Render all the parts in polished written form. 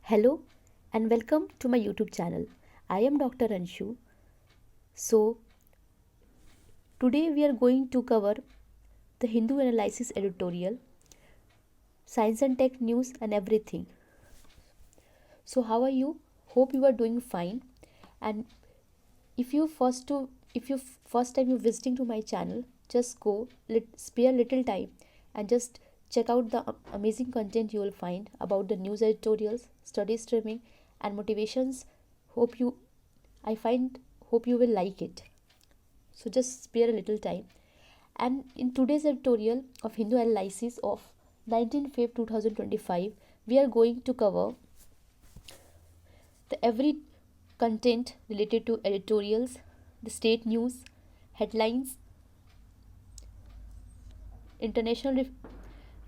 Hello and welcome to my YouTube channel. I am Dr. Anshu. So, today we are going to cover the Hindu Analysis editorial, science and tech news, and everything. So, how are you? Hope you are doing fine. And if you first time you visiting to my channel, just spare little time and just check out the amazing content you will find about the news editorials, study streaming, and motivations. Hope you I find hope you will like it. So just spare a little time. And in today's editorial of Hindu Analysis of 19th Feb 2025, we are going to cover the every content related to editorials, the state news, headlines, international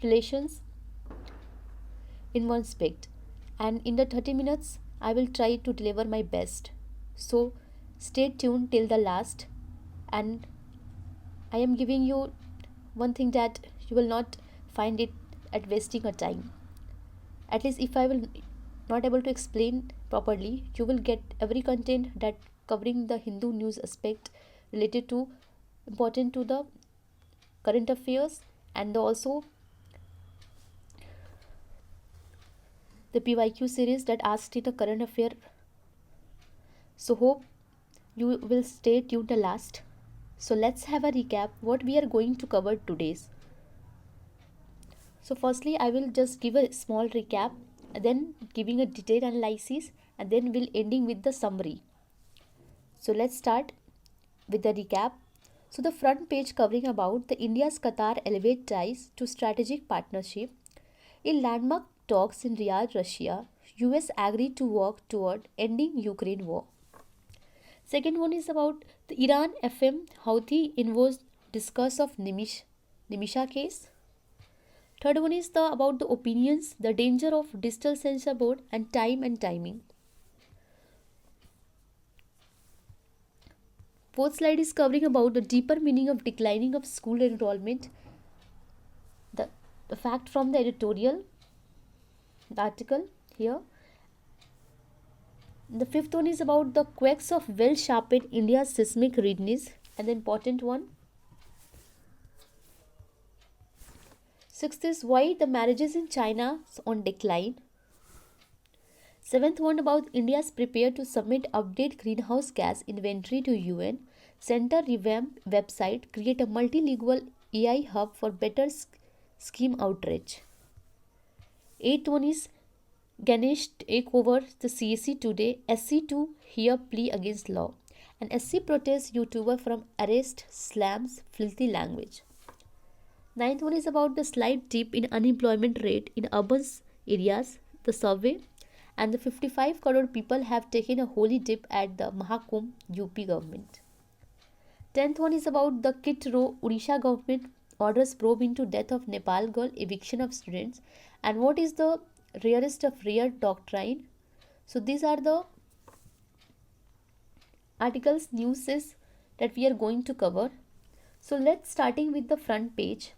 relations in one spect. And in the 30 minutes, I will try to deliver my best. So stay tuned till the last, and I am giving you one thing that you will not find it at wasting a time. At least if I will not able to explain properly, you will get every content that covering the Hindu news aspect related to important to the current affairs, and also the PYQ series that asked in the current affair. So hope you will stay tuned the last. So let's have a recap what we are going to cover today's. So firstly, I will just give a small recap, then giving a detailed analysis, and then we'll ending with the summary. So let's start with the recap. So the front page covering about the India's Qatar elevate ties to strategic partnership. In landmark talks in Riyadh, Russia, US agreed to work toward ending Ukraine war. Second one is about the Iran FM Houthi involves discuss of Nimisha case. Third one is about the opinions, the danger of digital censor board, and timing. Fourth slide is covering about the deeper meaning of declining of school enrollment. The fact from the editorial, the article here. The fifth one is about the quakes of well sharpened India's seismic readiness, and the important one. Sixth is why the marriages in China on decline. Seventh one about India's prepared to submit update greenhouse gas inventory to UN. Center revamp website, create a multilingual AI hub for better scheme outreach. Eighth one is Ganesh take over the CSC today. SC2 hear plea against law. And SC protests YouTuber from arrest slams filthy language. Ninth one is about the slight dip in unemployment rate in urban areas, the survey, and the 55 crore people have taken a holy dip at the Mahakumbh UP government. 10th one is about the Kit Row Odisha government orders probe into death of Nepal girl, eviction of students, and what is the rarest of rare doctrine. So these are the articles, news that we are going to cover. So let's starting with the front page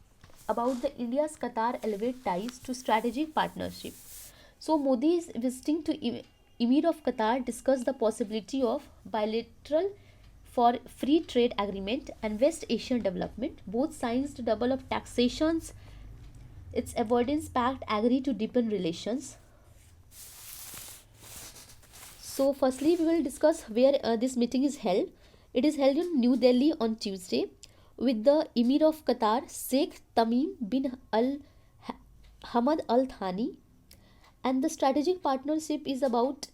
about the India's Qatar elevate ties to strategic partnership. So Modi is visiting to Emir of Qatar, discuss the possibility of bilateral for free trade agreement and West Asian development. Both signs the double of taxations. Its avoidance pact agree to deepen relations. So firstly, we will discuss where this meeting is held. It is held in New Delhi on Tuesday with the Emir of Qatar, Sheikh Tamim bin Al Hamad Al Thani, and the strategic partnership is about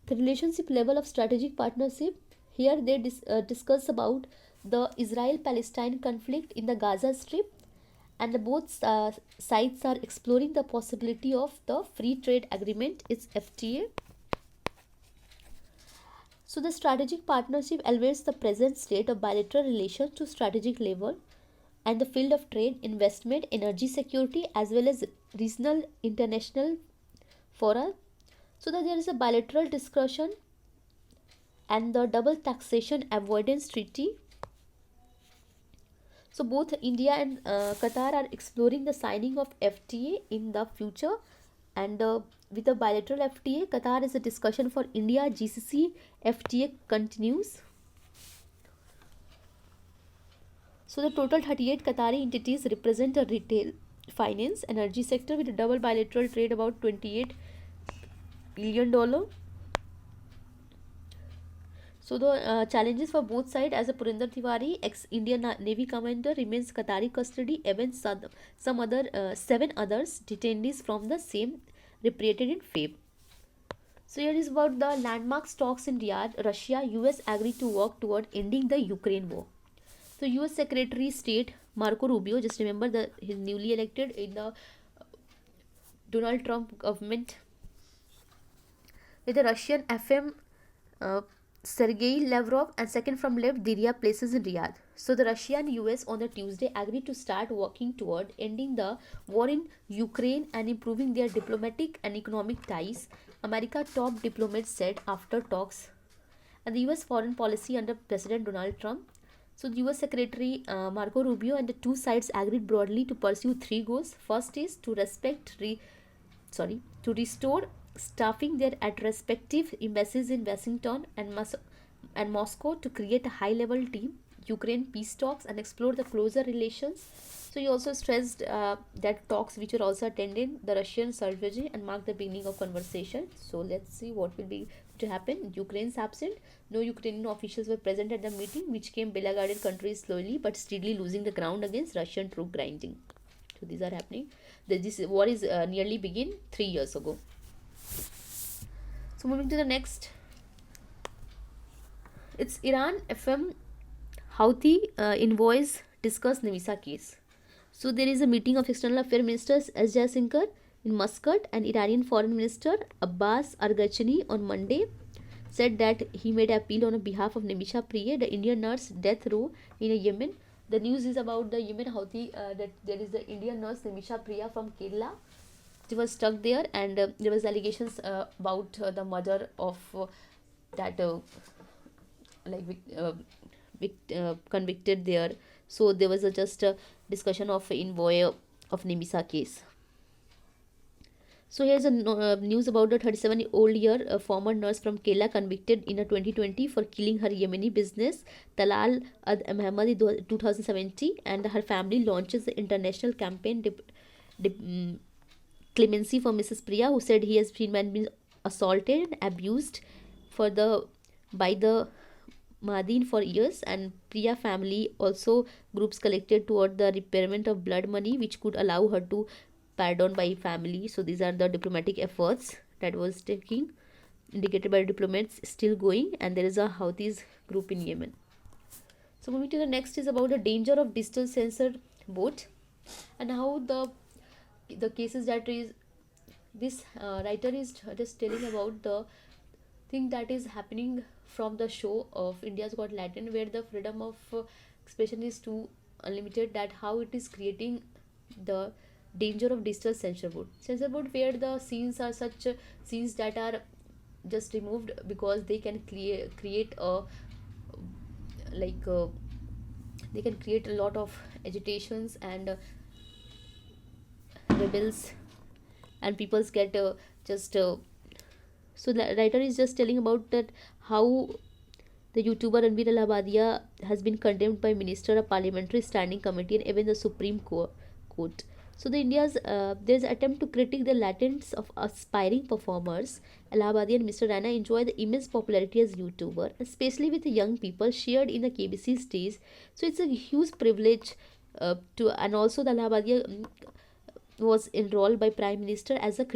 the relationship level of strategic partnership. Here they discuss about the Israel-Palestine conflict in the Gaza Strip, and the both sides are exploring the possibility of the free trade agreement, its FTA. So the strategic partnership elevates the present state of bilateral relations to strategic level and the field of trade, investment, energy security, as well as regional international fora. So that there is a bilateral discussion and the double taxation avoidance treaty. So both India and Qatar are exploring the signing of FTA in the future, And with the bilateral FTA, Qatar is a discussion for India. GCC FTA continues. So the total 38 Qatari entities represent the retail, finance, energy sector with a double bilateral trade about $28 billion. So the challenges for both sides, as a Purinder Tiwari, ex-Indian Navy commander, remains Qatari custody. Even some other 7 others detainees from the same repatriated in Feb. So here is about the landmark talks in Riyadh. Russia, US agreed to work toward ending the Ukraine war. So US Secretary State Marco Rubio, just remember he's newly elected in the Donald Trump government, with the Russian FM Sergei Lavrov and second from left Diria places in Riyadh. So the Russia and US on the Tuesday agreed to start working toward ending the war in Ukraine and improving their diplomatic and economic ties, America top diplomats said after talks and the US foreign policy under President Donald Trump. So the US Secretary Marco Rubio and the two sides agreed broadly to pursue 3 goals. First is to restore staffing there at respective embassies in Washington and Moscow, to create a high-level team, Ukraine peace talks, and explore the closer relations. So he also stressed that talks which were also attended the Russian strategy and marked the beginning of conversation. So let's see what will be to happen. Ukraine's absent. No Ukrainian officials were present at the meeting, which came beleaguered countries slowly but steadily losing the ground against Russian troop grinding. So these are happening. This war is nearly begin 3 years ago. So moving to the next, it's Iran FM Houthi envoys discuss Nevisa case. So there is a meeting of External Affairs Ministers S. Jaishankar in Muscat, and Iranian Foreign Minister Abbas Araghchini on Monday said that he made appeal on behalf of Nemisha Priya, the Indian nurse death row in Yemen. The news is about the Yemen Houthi, that there is the Indian nurse Nemisha Priya from Kerala. She was stuck there, and there was allegations about the murder of that convicted there. So there was just a discussion of envoy of Nemisa case. So here's a news about the 37-year-old former nurse from Kerala convicted in a 2020 for killing her Yemeni business Talal Ad Muhammad in 2017, and her family launches the international campaign clemency for Mrs. Priya, who said he has been assaulted and abused by the Madin for years. And Priya family also groups collected toward the repayment of blood money, which could allow her to pardon by family. So these are the diplomatic efforts that was taking, indicated by diplomats, still going, and there is a Houthis group in Yemen. So moving to the next is about the danger of digital censor board, and how the cases that is this writer is just telling about the thing that is happening from the show of India's Got Latin, where the freedom of expression is too unlimited, that how it is creating the danger of digital censorship where the scenes are such scenes that are just removed because they can create a they can create a lot of agitations and rebels, and people get so the writer is just telling about that how the YouTuber Ranveer Allahabadia has been condemned by Minister of Parliamentary Standing Committee and even the Supreme Court. So the India's there's an attempt to critique the latents of aspiring performers. Allahabadi and Mr. Rana enjoy the immense popularity as YouTuber, especially with the young people shared in the KBC stage. So it's a huge privilege and also the Allahabadi was enrolled by Prime Minister as a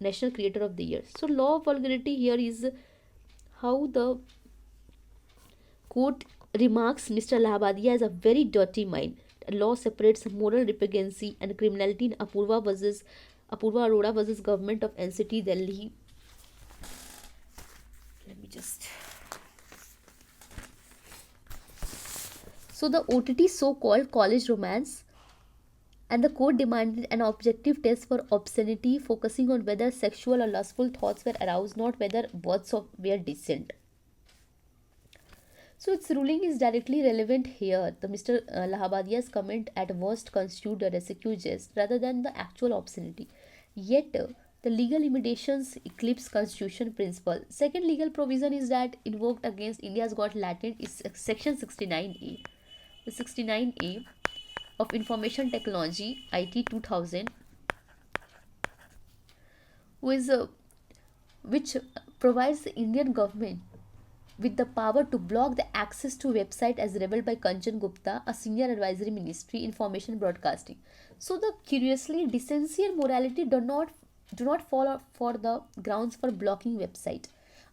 National Creator of the Year. So law of vulgarity here is how the court remarks Mr. Allahabadi has a very dirty mind. Law separates moral repugnancy and criminality in Apurva Arora versus Government of NCT Delhi. Let me just. So the OTT so-called college romance, and the court demanded an objective test for obscenity, focusing on whether sexual or lustful thoughts were aroused, not whether words were decent. So its ruling is directly relevant here. The Mr. Allahabadia's comment at worst constitute a rescue jest rather than the actual obscenity. Yet, The legal limitations eclipse constitution principle. Second legal provision is that invoked against India's got latent is section 69A. The 69A of Information Technology IT 2000, which, which provides the Indian government with the power to block the access to website as revealed by Kanchan Gupta, a senior advisory ministry information broadcasting. So the curiously decency and morality do not fall for the grounds for blocking website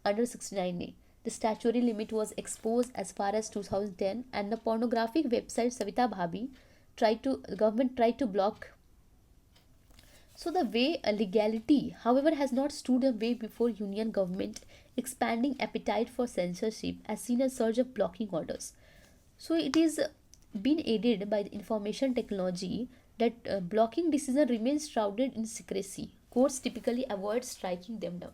under 69A. The statutory limit was exposed as far as 2010, and the pornographic website Savita Bhabhi government tried to block. So the way legality, however, has not stood a way before Union government expanding appetite for censorship has seen a surge of blocking orders. So it is been aided by the information technology that blocking decision remains shrouded in secrecy. Courts typically avoid striking them down.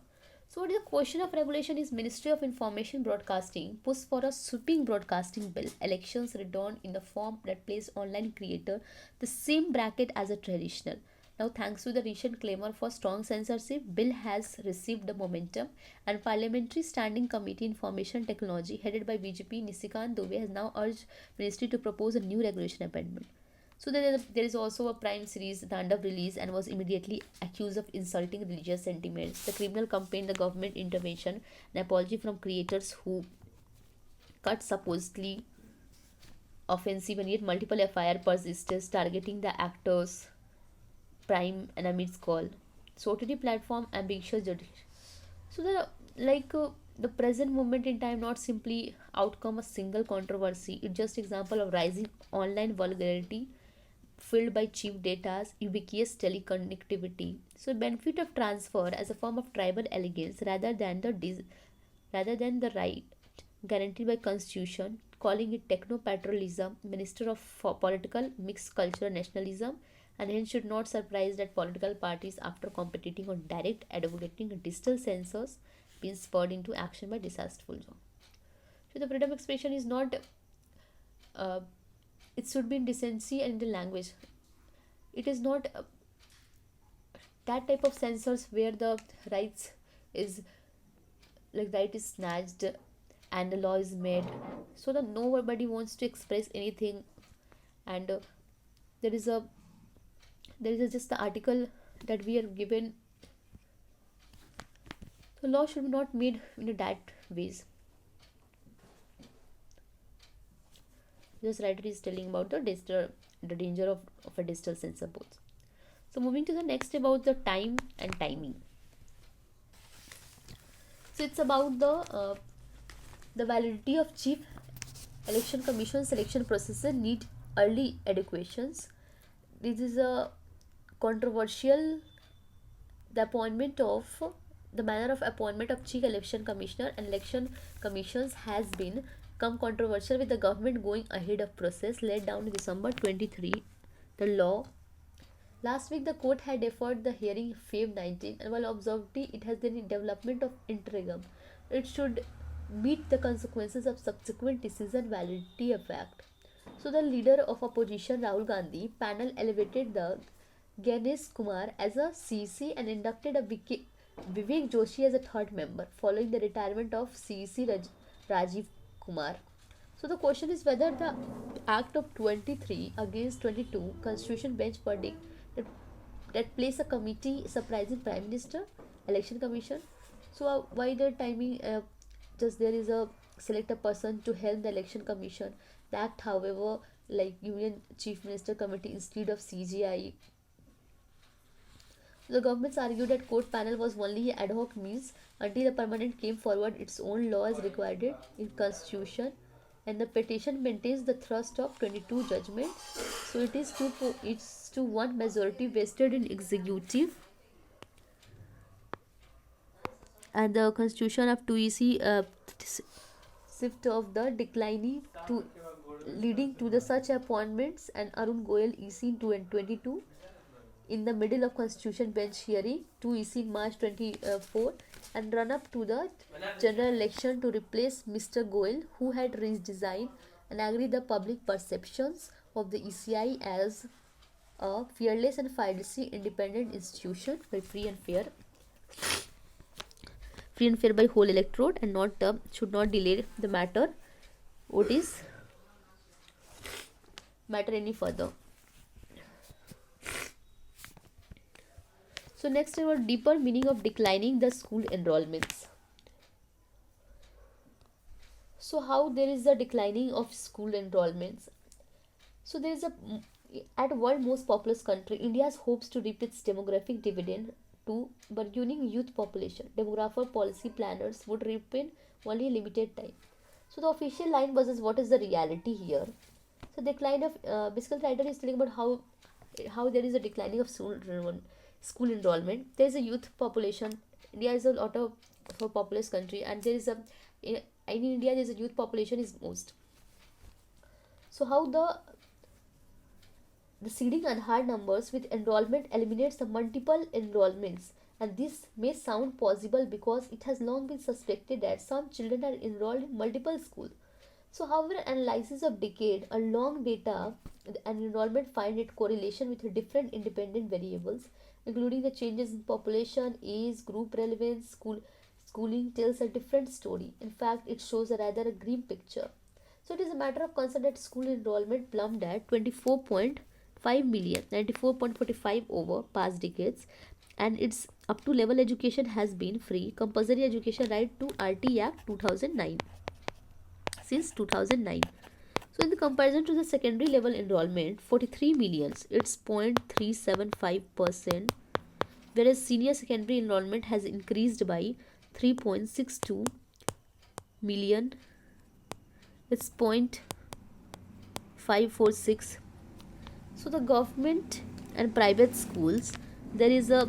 So the question of regulation is Ministry of Information Broadcasting pushed for a sweeping broadcasting bill. Elections returned in the form that placed online creator the same bracket as a traditional. Now, thanks to the recent clamor for strong censorship, bill has received the momentum, and Parliamentary Standing Committee Information Technology, headed by BJP Nisikant Dubey, has now urged Ministry to propose a new regulation amendment. So there is also a Prime series, Tandav, release and was immediately accused of insulting religious sentiments. The criminal campaign, the government intervention, an apology from creators who cut supposedly offensive and yet multiple FIR persisted targeting the actors Prime and Amit's call. So OTT platform ambitious so the present moment in time not simply outcome a single controversy. It's just example of rising online vulgarity filled by cheap data's ubiquitous teleconnectivity. So benefit of transfer as a form of tribal elegance rather than the right guaranteed by constitution, calling it techno-patriotism, minister of political mixed cultural nationalism, and hence should not surprise that political parties, after competing on direct advocating digital censors, been spurred into action by distasteful zone. So the freedom of expression is not uh, it should be in decency and in the language. It is not that type of censors where the rights is right is snatched and the law is made so that nobody wants to express anything, and there is a just the article that we are given. So law should be not made in that ways. This writer is telling about the danger of a digital censor boards. So moving to the next about the time and timing. So it's about the validity of Chief Election Commission selection procedure need early adequations. This is a controversial. The appointment of the manner of appointment of Chief Election Commissioner and election commissions has been come controversial, with the government going ahead of process laid down in December 23. The law. Last week, the court had deferred the hearing Feb 19, and while observing it has been in development of interim, it should meet the consequences of subsequent decision validity effect. So, the leader of opposition Rahul Gandhi panel elevated the Ganesh Kumar as a CEC and inducted a Vivek Joshi as a third member following the retirement of CEC Rajiv Kumar. So the question is whether the Act of 23 against 22 Constitution bench verdict that, that place a committee surprising Prime Minister, Election Commission. So why the timing? Just there is a select a person to help the Election Commission. The Act, however, like Union Chief Minister Committee instead of CGI. The governments argued that court panel was only ad hoc means until the permanent came forward its own law as required in constitution, and the petition maintains the thrust of 22 judgment. So it's to one majority vested in executive, and the constitution of 2EC shift of the declining to leading to the such appointments, and Arun Goyal EC in 2022 in the middle of constitution bench hearing 2EC in March 24, and run up to the general election to replace Mr. Goyal, who had redesigned and agreed the public perceptions of the ECI as a fearless and fearlessly independent institution, very free and fair. free and fair by whole electrode, and not should not delay the matter any further. So next, our deeper meaning of declining the school enrollments. So how there is a declining of school enrollments? So there is a at world most populous country, India's hopes to reap its demographic dividend to burgeoning youth population. Demographer policy planners would reap in only a limited time. So the official line versus what is the reality here. So decline of Biscal writer is telling about how there is a declining of school enrollment. There is a youth population. India is a lot of a populous country, and there is a in India there is a youth population is most. So how the seeding and hard numbers with enrollment eliminates the multiple enrollments, and this may sound possible because it has long been suspected that some children are enrolled in multiple schools. So, however, analysis of decade a long data and enrollment find it correlation with different independent variables, including the changes in population, age, group relevance, schooling tells a different story. In fact, it shows a rather a grim picture. So, it is a matter of concern that school enrollment plumbed at 24.5 million, 94.45 over past decades, and its up to level education has been free compulsory education right to RT Act 2009 since 2009. So in the comparison to the secondary level enrollment, 43 millions, it's 0.375%, whereas senior secondary enrollment has increased by 3.62 million, it's 0.546. So the government and private schools, there is a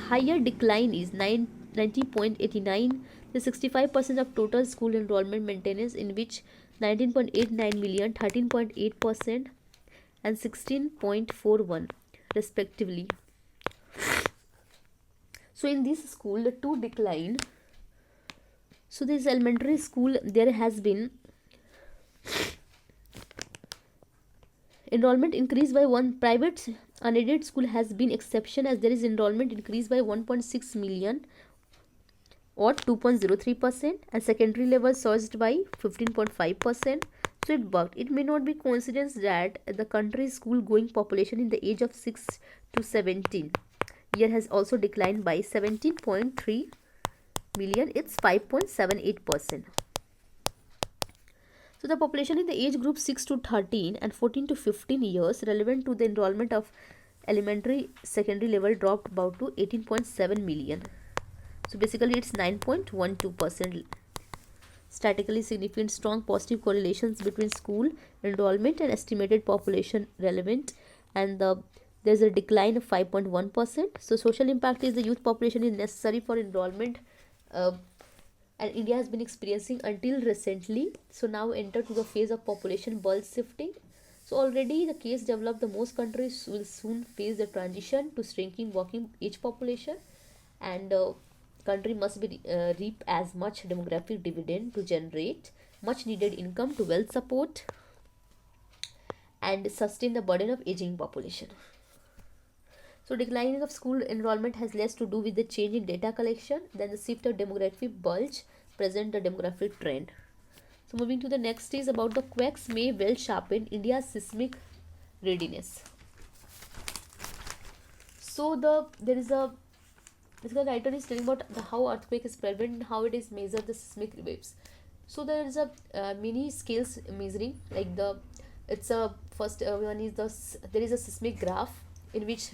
higher decline is 90.89, the 65% of total school enrollment maintenance, in which 19.89 million, 13.8% and 16.41 respectively. So in this school the two decline. So this elementary school, there has been enrollment increased by one. Private unaided school has been exception, as there is enrollment increased by 1.6 million or 2.03%, and secondary level surged by 15.5%. So it worked. It may not be coincidence that the country's school going population in the age of 6 to 17 year has also declined by 17.3 million, it's 5.78%. So the population in the age group 6 to 13 and 14 to 15 years relevant to the enrollment of elementary secondary level dropped about to 18.7 million. So basically it's 9.12%. Statistically significant strong positive correlations between school enrollment and estimated population relevant, and there's a decline of 5.1%. So social impact is the youth population is necessary for enrollment, and India has been experiencing until recently. So now enter to the phase of population bulge shifting. So already the case developed, the most countries will soon face the transition to shrinking working age population, and country must be reap as much demographic dividend to generate much needed income to wealth support and sustain the burden of aging population. So declining of school enrollment has less to do with the change in data collection than the shift of demographic bulge present the demographic trend. So moving to the next is about the quakes may well sharpen India's seismic readiness. So there is a this writer is telling about how earthquake is prevalent and how it is measured the seismic waves. So there is a many scales measuring, like it's a first one is there is a seismic graph in which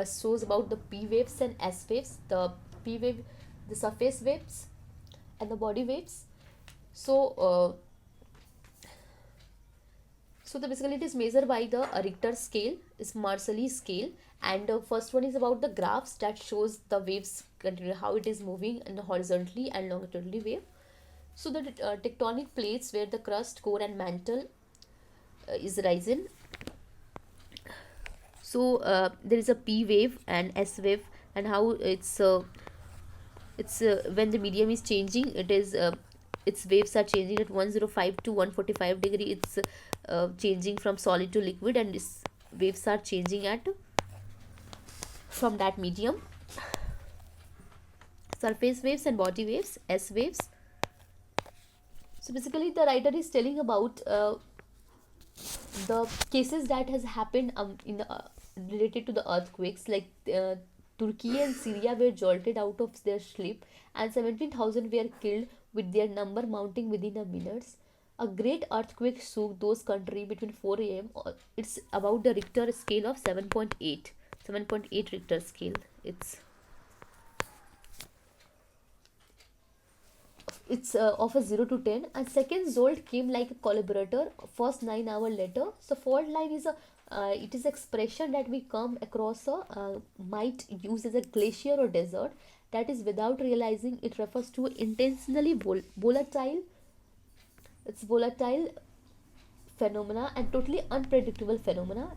shows about the P waves and S waves, the P wave, the surface waves and the body waves. So basically it is measured by the Richter scale, is Marshall scale, and first one is about the graphs that shows the waves continue, how it is moving in the horizontally and longitudinally wave. So the tectonic plates where the crust, core and mantle is rising. So there is a P wave and S wave, and how it's when the medium is changing, it is its waves are changing at 105 to 145 degree. It's changing from solid to liquid, and its waves are changing at from that medium. Surface waves and body waves, S waves. So basically the writer is telling about the cases that has happened in the related to the earthquakes, like Turkey and Syria were jolted out of their sleep, and 17,000 were killed, with their number mounting within a minute. A great earthquake shook those countries between 4 a.m. It's about the Richter scale of 7.8. 7.8 Richter scale. It's of a 0 to 10, and second jolt came like a collaborator first 9 hour later. So fault line is a it is expression that we come across a might use as a glacier or desert, that is without realizing it refers to intentionally volatile, it's volatile phenomena and totally unpredictable phenomena.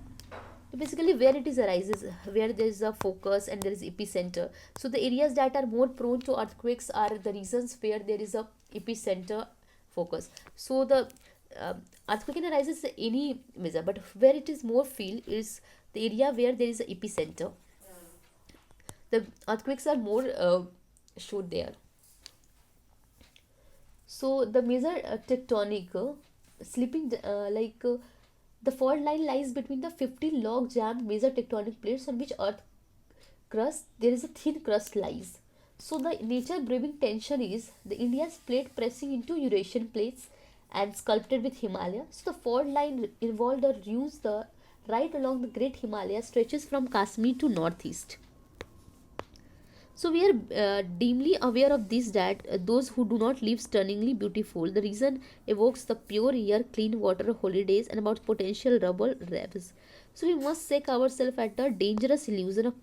Basically where it is arises, where there is a focus and there is epicenter. So the areas that are more prone to earthquakes are the regions where there is a epicenter focus. So the uh, earthquake can arises at any measure, but where it is more feel is the area where there is a epicenter. The earthquakes are more showed there. So the major tectonic slipping the fault line lies between the 15 log jammed major tectonic plates on which earth crust there is a thin crust lies. So the nature brewing tension is the India's plate pressing into Eurasian plates and sculpted with Himalaya. So the fault line involved or used the right along the Great Himalaya stretches from Kashmir to northeast. So we are dimly aware of this, that those who do not live stunningly beautiful. The reason evokes the pure air, clean water, holidays, and about potential rubble revs. So we must shake ourselves at the dangerous illusion of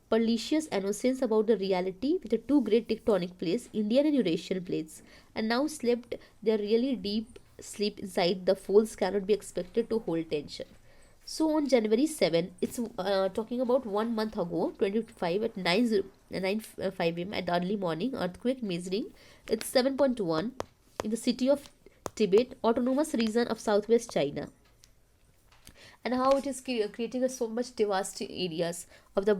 pernicious innocence about the reality with the two great tectonic plates, Indian and Eurasian plates, and now slept their really deep sleep inside the folds cannot be expected to hold tension. So on January 7, it's talking about 1 month ago, 2025 at 9:05 am at early morning, earthquake measuring it's 7.1 in the city of Tibet, autonomous region of southwest China, and how it is creating so much devastating areas of the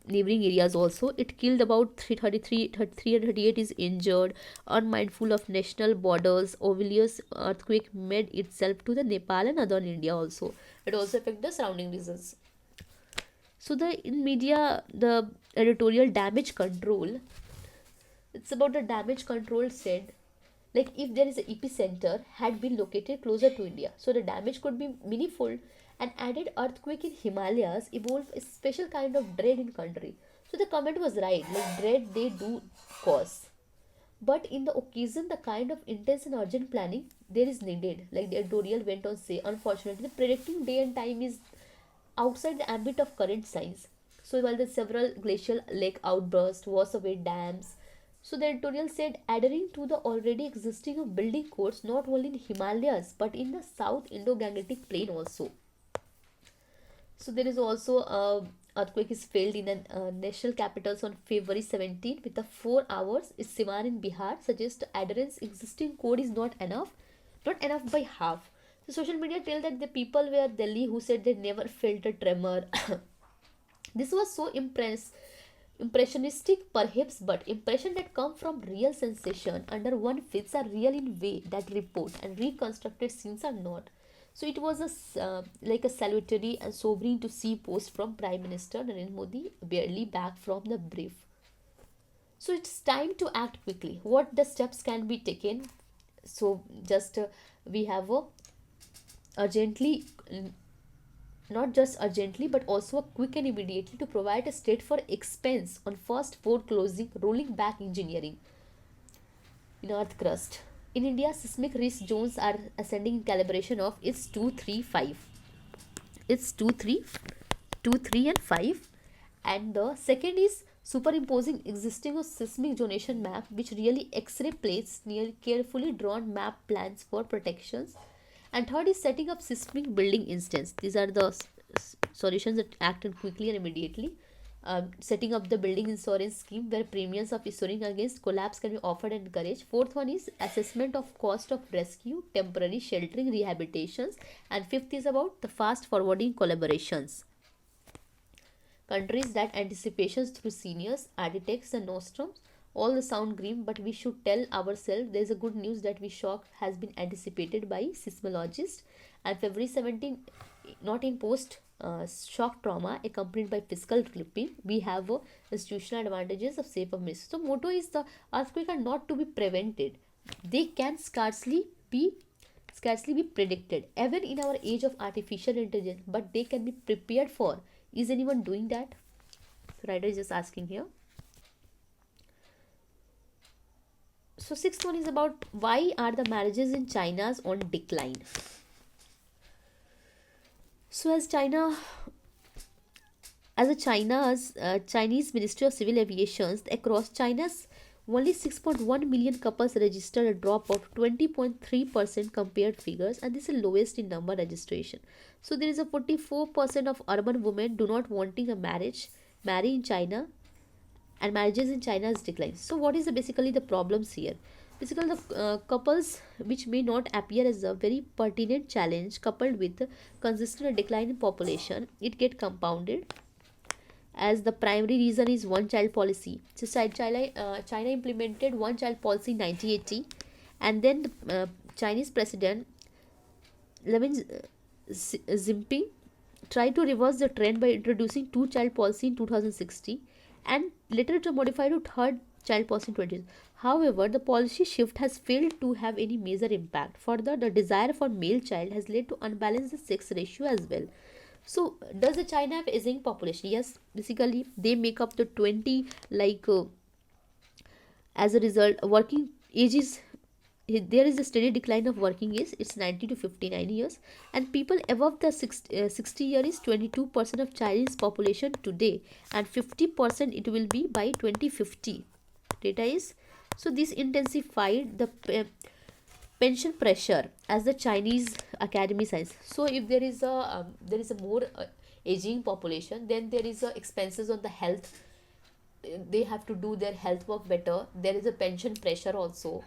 neighboring areas also. It killed about 338 is injured, unmindful of national borders. Ovilius earthquake made itself to the Nepal and northern India also. It also affect the surrounding regions. So the in media, the editorial damage control, it's about the damage control said, like if there is an epicenter had been located closer to India, so the damage could be meaningful. An added earthquake in Himalayas evolved a special kind of dread in country. So the comment was right, like dread they do cause, but in the occasion the kind of intense and urgent planning there is needed. Like the editorial went on say, unfortunately the predicting day and time is outside the ambit of current science. So while the several glacial lake outbursts wash away dams, so the editorial said, adhering to the already existing of building codes not only in Himalayas but in the South Indo-Gangetic Plain also. So there is also earthquake is failed in the national capitals on February 17 with the 4 hours. Is Siwan in Bihar suggests adherence existing code is not enough by half. So social media tell that the people were Delhi who said they never felt a tremor. This was so impressionistic perhaps, but impression that come from real sensation under one fits are real in way that report and reconstructed scenes are not. So it was like a salutary and sobering to see post from Prime Minister Narendra Modi barely back from the brief. So it's time to act quickly. What the steps can be taken? So just we have a urgently, not just urgently but also quick and immediately to provide a state for expense on first foreclosing rolling back engineering in earth crust. In India, seismic risk zones are ascending in calibration of its 2 3 5. It's 2 3 2 3 and 5. And the second is superimposing existing of seismic zonation map, which really X-ray plates near carefully drawn map plans for protections. And third is setting up seismic building instance. These are the solutions that acted quickly and immediately. Setting up the building insurance scheme where premiums of insuring against collapse can be offered and encouraged. Fourth one is assessment of cost of rescue, temporary sheltering, rehabilitations, and fifth is about the fast forwarding collaborations. Countries that anticipations through seniors, architects and nostrums, all the sound grim, but we should tell ourselves there's a good news that we shock has been anticipated by seismologists. And February 17, not in post shock trauma accompanied by fiscal clipping, we have institutional advantages of safer ministry. So motto is the earthquake are not to be prevented. They can scarcely be predicted, even in our age of artificial intelligence, but they can be prepared for. Is anyone doing that? So writer is just asking here. So sixth one is about why are the marriages in China's on decline. So as a China's Chinese Ministry of Civil Aviation, across China's only 6.1 million couples registered a drop of 20.3% compared figures, and this is lowest in number registration. So there is a 44% of urban women do not wanting a marry in China, and marriages in China is declined. So what is basically the problems here? Basically, the couples which may not appear as a very pertinent challenge coupled with consistent decline in population, it get compounded as the primary reason is one child policy. So China implemented one child policy in 1980, and then the Chinese president Levin Xiaoping tried to reverse the trend by introducing two child policy in 2016, and later it was modified to third child policy in 2020. However, the policy shift has failed to have any major impact. Further, the desire for male child has led to unbalanced sex ratio as well. So, does the China have aging population? Yes, basically they make up the 20, as a result, working age is there is a steady decline of working age. It's 90 to 59 years, and people above the 60 year is 22% of Chinese population today, and 50% it will be by 2050. Data is so this intensified the pension pressure as the Chinese Academy says. So if there is a more aging population, then there is expenses on the health. They have to do their health work better. There is a pension pressure also.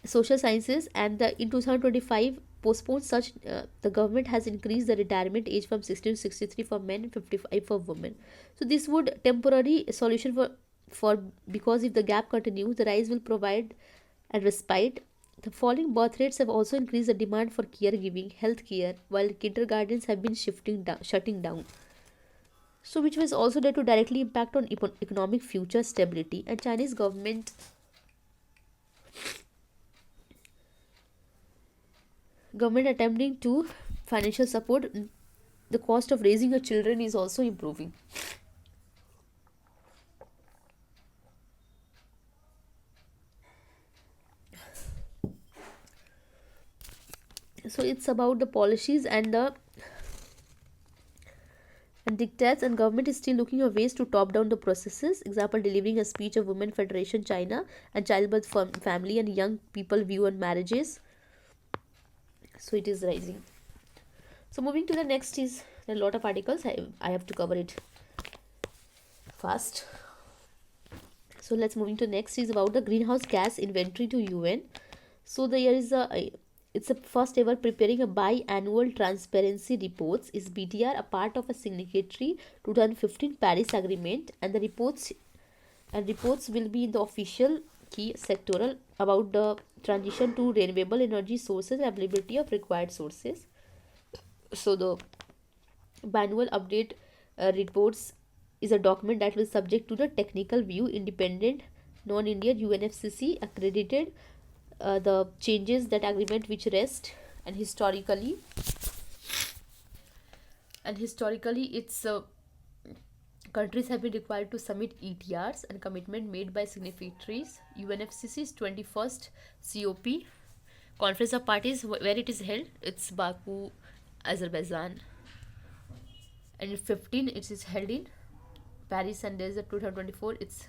Social sciences and the in 2025 postponed such the government has increased the retirement age from 60 to 63 for men and 55 for women. So this would temporary solution for because if the gap continues, the rise will provide a respite. The falling birth rates have also increased the demand for caregiving, health care, while kindergartens have been shutting down. So which was also there to directly impact on economic future stability, and Chinese government attempting to financial support, the cost of raising a children is also improving. So it's about the policies and dictates, and government is still looking at ways to top down the processes. Example, delivering a speech of Women Federation China and childbirth family and young people view on marriages. So it is rising. So moving to the next is a lot of articles. I have to cover it fast. So let's moving to next is about the greenhouse gas inventory to UN. So there is it's a first ever preparing a biannual transparency reports. Is BTR a part of a signatory 2015 Paris Agreement, and the reports will be in the official key sectoral about the transition to renewable energy sources and availability of required sources. So the biannual update reports is a document that will subject to the technical view independent non-Indian UNFCCC accredited the changes that agreement which rest, and historically it's countries have been required to submit ETRs and commitment made by signatories. UNFCCC's 21st COP Conference of Parties where it is held, it's Baku, Azerbaijan, and 15 it is held in Paris, and there is a 2024 it's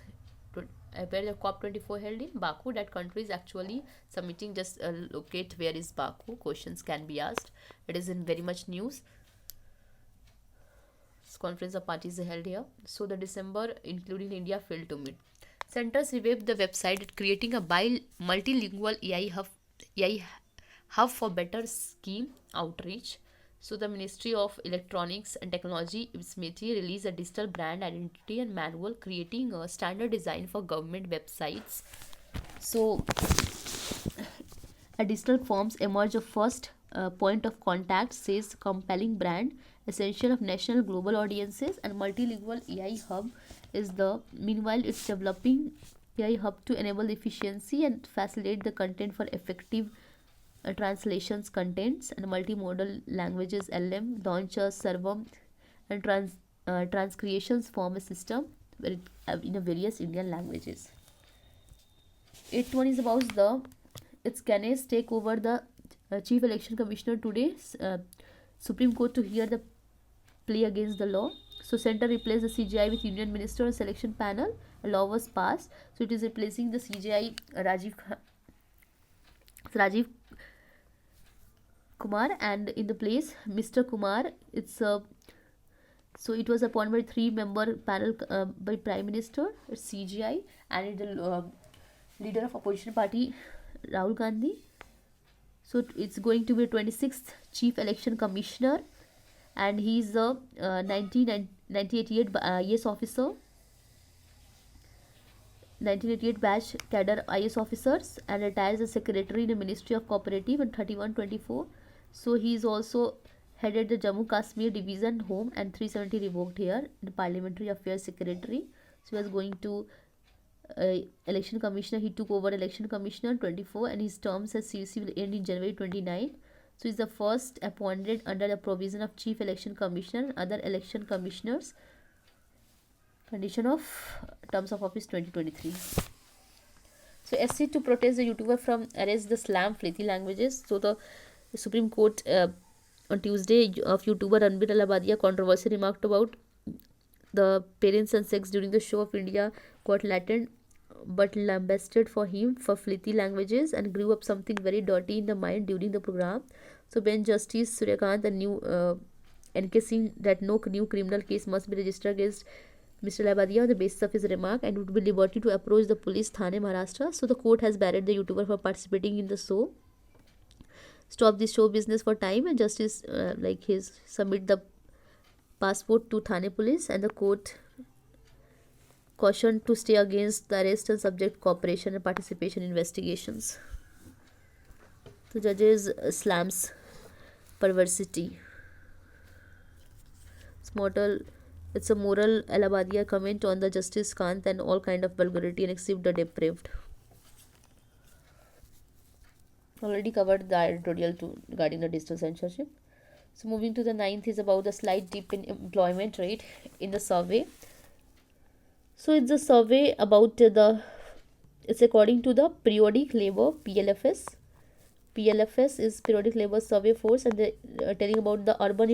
where the COP24 held in Baku. That country is actually submitting. Just locate where is Baku. Questions can be asked. It is in very much news. This conference of parties held here. So the December, including India, failed to meet. Centers revamped the website, creating a multilingual AI hub for better scheme outreach. So the Ministry of Electronics and Technology, SMITI, released a digital brand identity and manual creating a standard design for government websites. So a digital forms emerge of first point of contact, says compelling brand, essential of national global audiences, and multilingual AI hub is the meanwhile it's developing AI hub to enable efficiency and facilitate the content for effective translations contents and multimodal languages. LM launch a server and transcreations form a system where in a various Indian languages. Eighth one is about the its Ganesh take over the Chief Election Commissioner today. Supreme Court to hear the plea against the law. So center replaced the CGI with Union Minister and Selection Panel. A law was passed. So it is replacing the CGI Rajiv Kumar, and in the place Mr. Kumar. It's so it was appointed by 3-member panel by Prime Minister. It's CGI, and it's the leader of opposition party Rahul Gandhi. So it's going to be 26th Chief Election Commissioner, and he's a 1988 IS officer, 1988 batch cadre IS officers, and retires as secretary in the Ministry of Cooperative in 3124. So he's also headed the Jammu Kashmir Division Home and 370 revoked here, the Parliamentary Affairs Secretary. So he was going to election commissioner. He took over election commissioner 24, and his terms as CC will end in January 29. So he's the first appointed under the provision of Chief Election Commissioner and other election commissioners. Condition of terms of office 2023. So SC to protest the YouTuber from arrest the slam Flethi languages. So the Supreme Court on Tuesday of YouTuber Ranbir Alabadia controversy remarked about the parents and sex during the show of India got latent but lambasted for him for Flethi languages and grew up something very dirty in the mind during the program. So bench Justice Suryakant and new encasing that no new criminal case must be registered against Mr. Labadia on the basis of his remark and would be liberty to approach the police Thane, Maharashtra. So the court has barred the YouTuber for participating in the show. Stop this show business for time, and justice like his submit the passport to Thane police, and the court cautioned to stay against the arrest and subject cooperation and participation in investigations. The judges slams perversity. It's a moral Allahabadiya comment on the Justice Kant and all kind of vulgarity and except the depraved. Already covered the editorial regarding the digital censorship. So moving to the 9th is about the slight dip in employment rate in the survey. So it's a survey about it's according to the periodic labor PLFS. PLFS is periodic labor survey force, and they're telling about the urban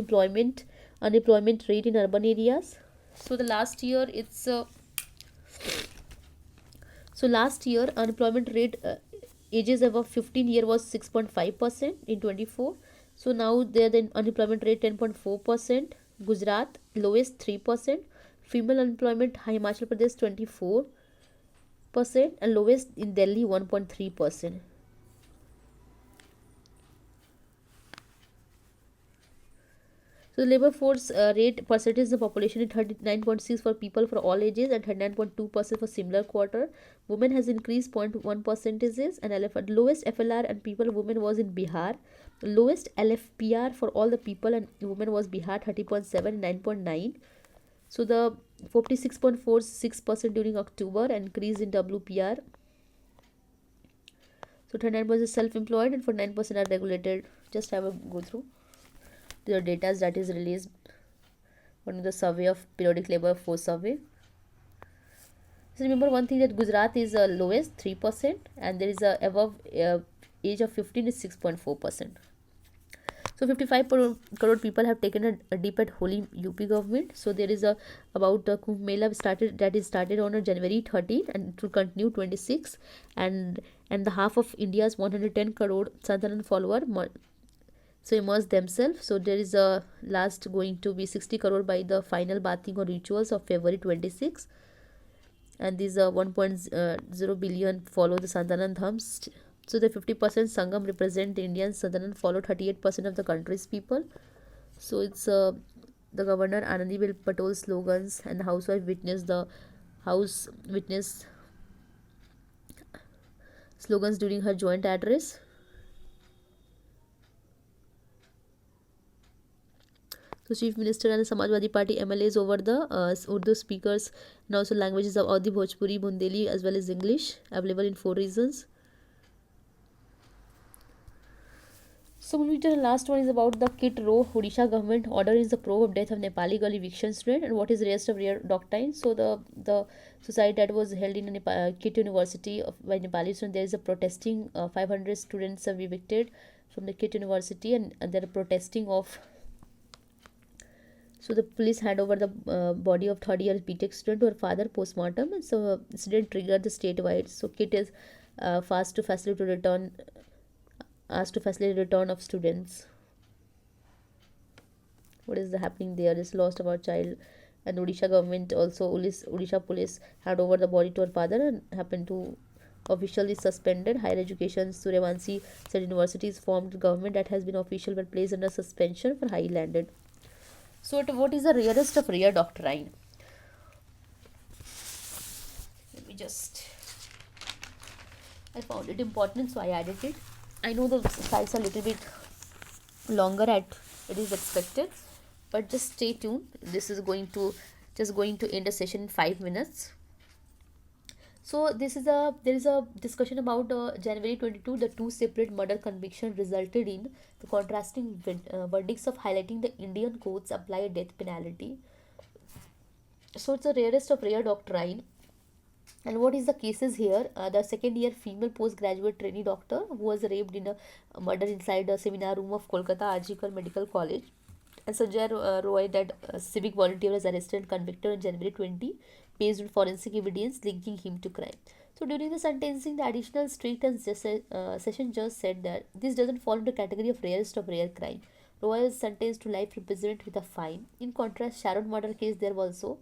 unemployment rate in urban areas. So the last year last year unemployment rate ages above 15 year was 6.5% in 24. So now there the unemployment rate 10.4%. Gujarat lowest 3%. Female unemployment Himachal Pradesh 24%, and lowest in Delhi 1.3%. So the labor force rate percentage of the population is 39.6 for people for all ages and 39.2% for similar quarter. Women has increased 0.1 percentages, and lowest FLR and people women was in Bihar. Lowest LFPR for all the people and women was Bihar 30.7 and 9.9. So the 46.46% during October and increase in WPR. So 39% is self-employed and 49% are regulated. Just have a go through the data that is released on the survey of periodic labor force survey. So remember one thing, that Gujarat is lowest 3%, and there is a above age of 15 is 6.4%. So 55 crore people have taken a dip at Holi UP government. So there is about Kumbh Mela started on January 13 and to continue 26, and the half of India's 110 crore Santanan follower so immerse themselves. So there is a last going to be 60 crore by the final bathing or rituals of February 26, and these 1.0 billion follow the Santanan Dhams. So the 50% Sangam represent the Indian Santanan follow 38% of the country's people. So it's the governor Anandibel Patel slogans, and the housewife witnessed the house witness slogans during her joint address. So chief minister and the Samajwadi Party MLAs over the Urdu speakers, and also languages of Awadhi, Bhojpuri, Bundeli as well as English available in 4 regions. So moving to the last one is about the Kit Row. Odisha government order is the probe of death of Nepali girl eviction student, and what is the rest of real doctrine. So the suicide that was held in Kit University by Nepali student. There is a protesting. 500 students have evicted from the Kit University, and they are protesting of. So the police hand over the body of third year BTech student to her father postmortem, and so incident triggered the statewide. So Kit is fast to facilitate return asked to facilitate return of students. What is happening there? Is lost about child, and Odisha government also Odisha police hand over the body to her father and happened to officially suspended. Higher education Suryavanshi said universities formed government that has been official but placed under suspension for high landed. So what is the rarest of rare doctrine? Let me just, I found it important so I added it. I know the slides are a little bit longer at it is expected, but just stay tuned. This is going to end a session in 5 minutes. So there is a discussion about January 22. The two separate murder convictions resulted in the contrasting verdicts of highlighting the Indian courts apply a death penalty. So it's the rarest of rare doctrine. And what is the cases here? The second year female postgraduate trainee doctor who was raped in a murder inside a seminar room of Kolkata Arjikar Medical College. And Sanjay Roy, that civic volunteer, was arrested and convicted on January 20 based on forensic evidence linking him to crime. So during the sentencing, the additional strict and session judge said that this doesn't fall into the category of rarest of rare crime. Roy was sentenced to life imprisonment with a fine. In contrast, Sharon murder case there also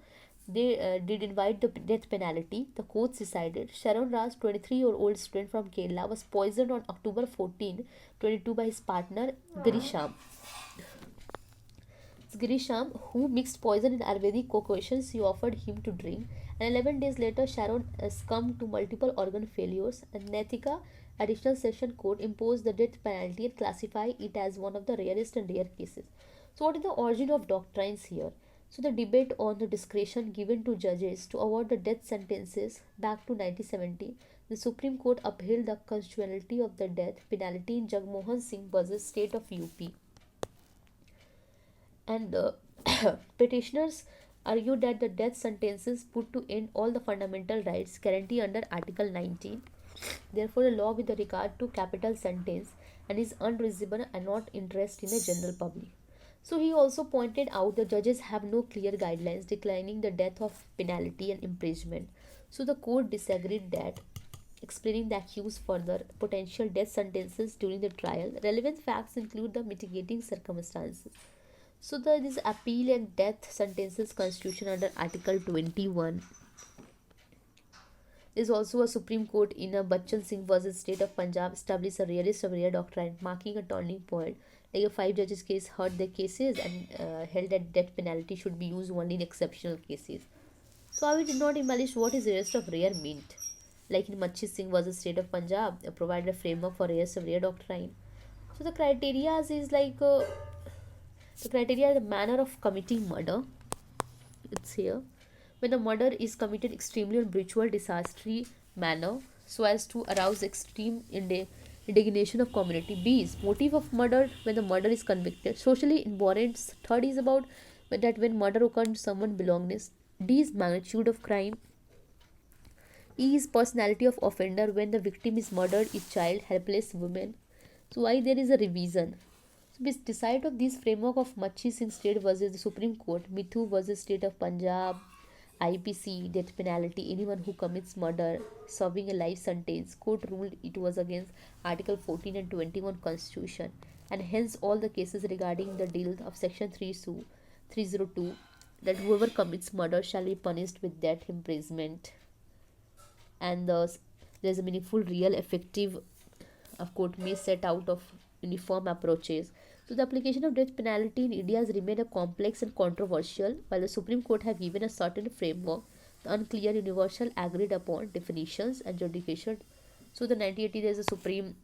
they did invite the death penalty. The courts decided Sharon Raj, 23-year-old student from Kerala, was poisoned on October 14, 22 by his partner Girisham. Girisham, who mixed poison in Ayurvedic concoctions he offered him to drink. And 11 days later, Sharon succumbed to multiple organ failures, and Netika Additional Session Court imposed the death penalty and classified it as one of the rarest and rare cases. So, what is the origin of doctrines here? So, the debate on the discretion given to judges to award the death sentences back to 1970, the Supreme Court upheld the constitutionality of the death penalty in Jagmohan Singh versus State of UP. And petitioners argued that the death sentences put to end all the fundamental rights guaranteed under Article 19. Therefore, the law with regard to capital sentence and is unreasonable and not interest in the general public. So he also pointed out the judges have no clear guidelines declining the death of penalty and imprisonment. So the court disagreed that, explaining the accused further potential death sentences during the trial. Relevant facts include the mitigating circumstances. So there is appeal and death sentences constitution under Article 21. There is also a Supreme Court in a Bachchan Singh versus State of Punjab established a rarest of rare doctrine, marking a turning point. Like a 5 judges case heard their cases and held that death penalty should be used only in exceptional cases. So I did not embellish what is rarest of rare meant. Like in Machi Singh versus State of Punjab, provided a framework for rarest of rare doctrine. So the criteria is like the criteria is the manner of committing murder. It's here. When the murder is committed extremely on brutal, disastrous manner, so as to arouse extreme indignation of community. B is motive of murder when the murder is convicted. Socially important. Third is about that when murder occurs to someone belongingness. D is magnitude of crime. E is personality of offender when the victim is murdered, is child, helpless woman. So why there is a revision? So beside of this framework of Machi Singh State versus the Supreme Court, Mithu versus State of Punjab, IPC, death penalty, anyone who commits murder, serving a life sentence, court ruled it was against Article 14 and 21 Constitution, and hence all the cases regarding the deal of Section 302 that whoever commits murder shall be punished with death imprisonment. And there's a meaningful, real, effective court may set out of uniform approaches. So the application of death penalty in India has remained a complex and controversial. While the Supreme Court have given a certain framework, the unclear, universal, agreed upon definitions and jurisdiction. So the 1980 there is a Supreme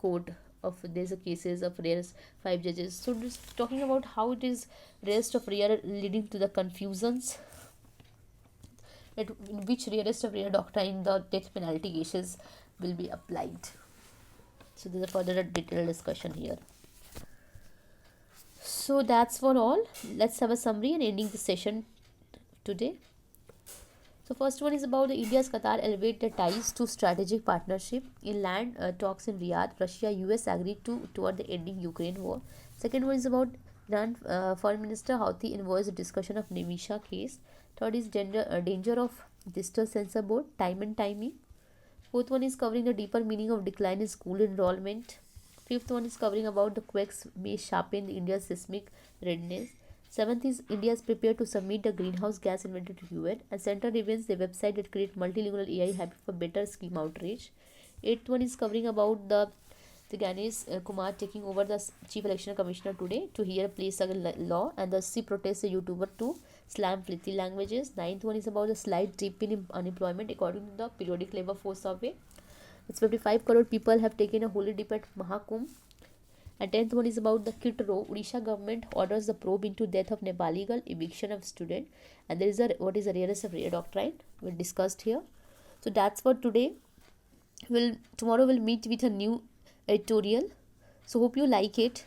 Court of there's a cases of rarest five judges. So just talking about how it is rarest of rare leading to the confusions that in which rarest of rare doctrine the death penalty cases will be applied. So there's a further detailed discussion here. So that's for all. Let's have a summary and ending the session today. So first one is about the India's Qatar elevate the ties to strategic partnership in land talks in Riyadh. Russia, US agreed to toward the ending Ukraine war. Second one is about Iran Foreign Minister Houthi invoiced discussion of Nemisha case. Third is danger of digital censor board, time and timing. Fourth one is covering the deeper meaning of decline in school enrollment. Fifth one is covering about the quakes may sharpen India's seismic readiness. Seventh is India is prepared to submit the greenhouse gas inventory to UN. And center remains the website that create multilingual AI habit for better scheme outreach. Eighth one is covering about the Ganesh Kumar taking over the Chief Election Commissioner today to hear place law, and the C protest the YouTuber to slam filthy languages. Ninth one is about the slight dip in unemployment according to the periodic labor force survey. It's 55 crore people have taken a holy dip at Mahakumbh. And 10th one is about the Kit Row. Odisha government orders the probe into death of Nepali girl, eviction of student, and there is a what is the rarest of rare doctrine we discussed here. So that's for today. Tomorrow we'll meet with a new editorial. So hope you like it.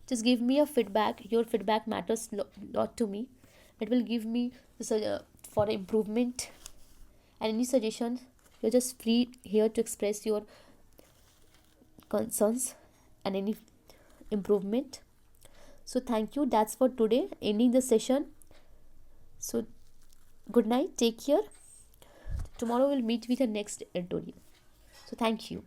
Just give me a feedback. Your feedback matters lot to me. It will give me for improvement, and any suggestions. You're just free here to express your concerns and any improvement. So thank you. That's for today. Ending the session. So good night. Take care. Tomorrow we'll meet with the next editorial. So thank you.